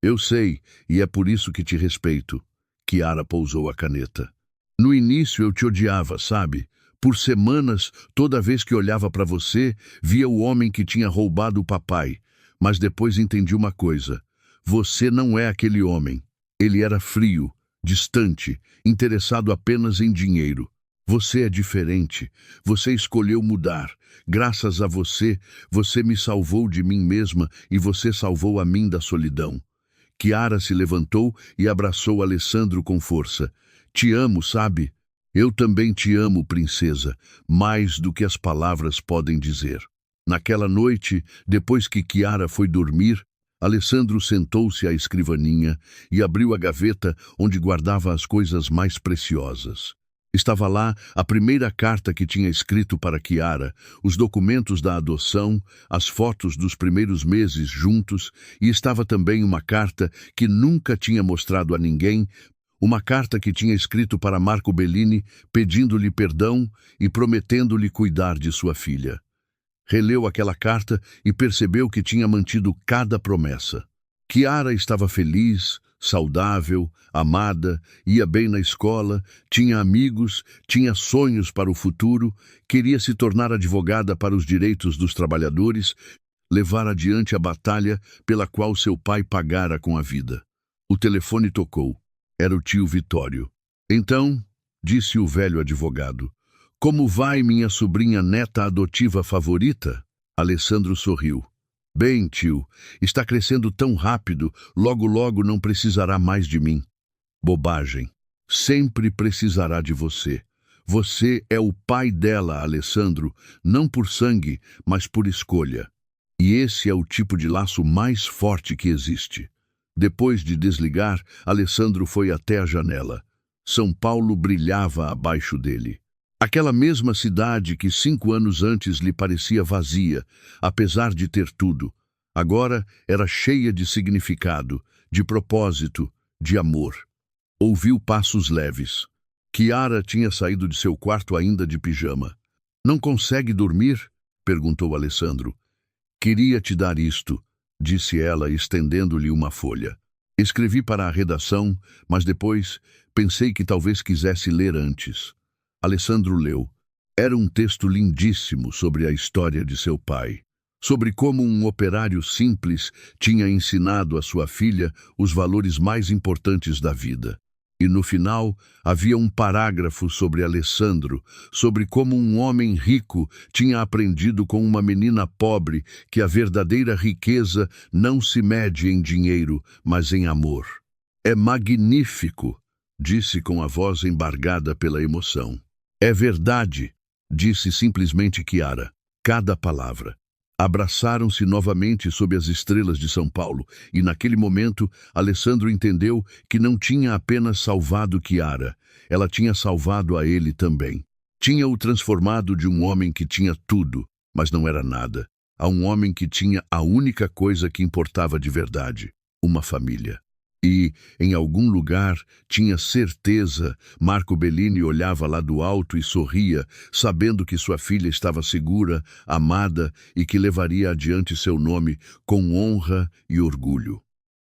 S1: Eu sei, e é por isso que te respeito." Chiara pousou a caneta. "No início eu te odiava, sabe? Por semanas, toda vez que olhava para você, via o homem que tinha roubado o papai. Mas depois entendi uma coisa. Você não é aquele homem. Ele era frio, distante, interessado apenas em dinheiro. Você é diferente. Você escolheu mudar. Graças a você, você me salvou de mim mesma e você salvou a mim da solidão." Chiara se levantou e abraçou Alessandro com força. "Te amo, sabe? Eu também te amo, princesa, mais do que as palavras podem dizer." Naquela noite, depois que Chiara foi dormir, Alessandro sentou-se à escrivaninha e abriu a gaveta onde guardava as coisas mais preciosas. Estava lá a primeira carta que tinha escrito para Chiara, os documentos da adoção, as fotos dos primeiros meses juntos, e estava também uma carta que nunca tinha mostrado a ninguém, Uma carta que tinha escrito para Marco Bellini, pedindo-lhe perdão e prometendo-lhe cuidar de sua filha. Releu aquela carta e percebeu que tinha mantido cada promessa. Chiara estava feliz, saudável, amada, ia bem na escola, tinha amigos, tinha sonhos para o futuro, queria se tornar advogada para os direitos dos trabalhadores, levar adiante a batalha pela qual seu pai pagara com a vida. O telefone tocou. Era o tio Vitório. Então, disse o velho advogado, como vai minha sobrinha neta adotiva favorita? Alessandro sorriu. Bem, tio, está crescendo tão rápido, logo logo não precisará mais de mim. Bobagem. Sempre precisará de você. Você é o pai dela, Alessandro, não por sangue, mas por escolha. E esse é o tipo de laço mais forte que existe. Depois de desligar, Alessandro foi até a janela. São Paulo brilhava abaixo dele. Aquela mesma cidade que 5 anos antes lhe parecia vazia, apesar de ter tudo, agora era cheia de significado, de propósito, de amor. Ouviu passos leves. Chiara tinha saído de seu quarto ainda de pijama. Não consegue dormir? Perguntou Alessandro. Queria te dar isto, disse ela, estendendo-lhe uma folha. Escrevi para a redação, mas depois pensei que talvez quisesse ler antes. Alessandro leu. Era um texto lindíssimo sobre a história de seu pai, sobre como um operário simples tinha ensinado a sua filha os valores mais importantes da vida. E no final havia um parágrafo sobre Alessandro, sobre como um homem rico tinha aprendido com uma menina pobre que a verdadeira riqueza não se mede em dinheiro, mas em amor. É magnífico, disse com a voz embargada pela emoção. É verdade, disse simplesmente Chiara, cada palavra. Abraçaram-se novamente sob as estrelas de São Paulo, e naquele momento Alessandro entendeu que não tinha apenas salvado Chiara, ela tinha salvado a ele também. Tinha-o transformado de um homem que tinha tudo, mas não era nada, a um homem que tinha a única coisa que importava de verdade, uma família. E, em algum lugar, tinha certeza, Marco Bellini olhava lá do alto e sorria, sabendo que sua filha estava segura, amada e que levaria adiante seu nome com honra e orgulho.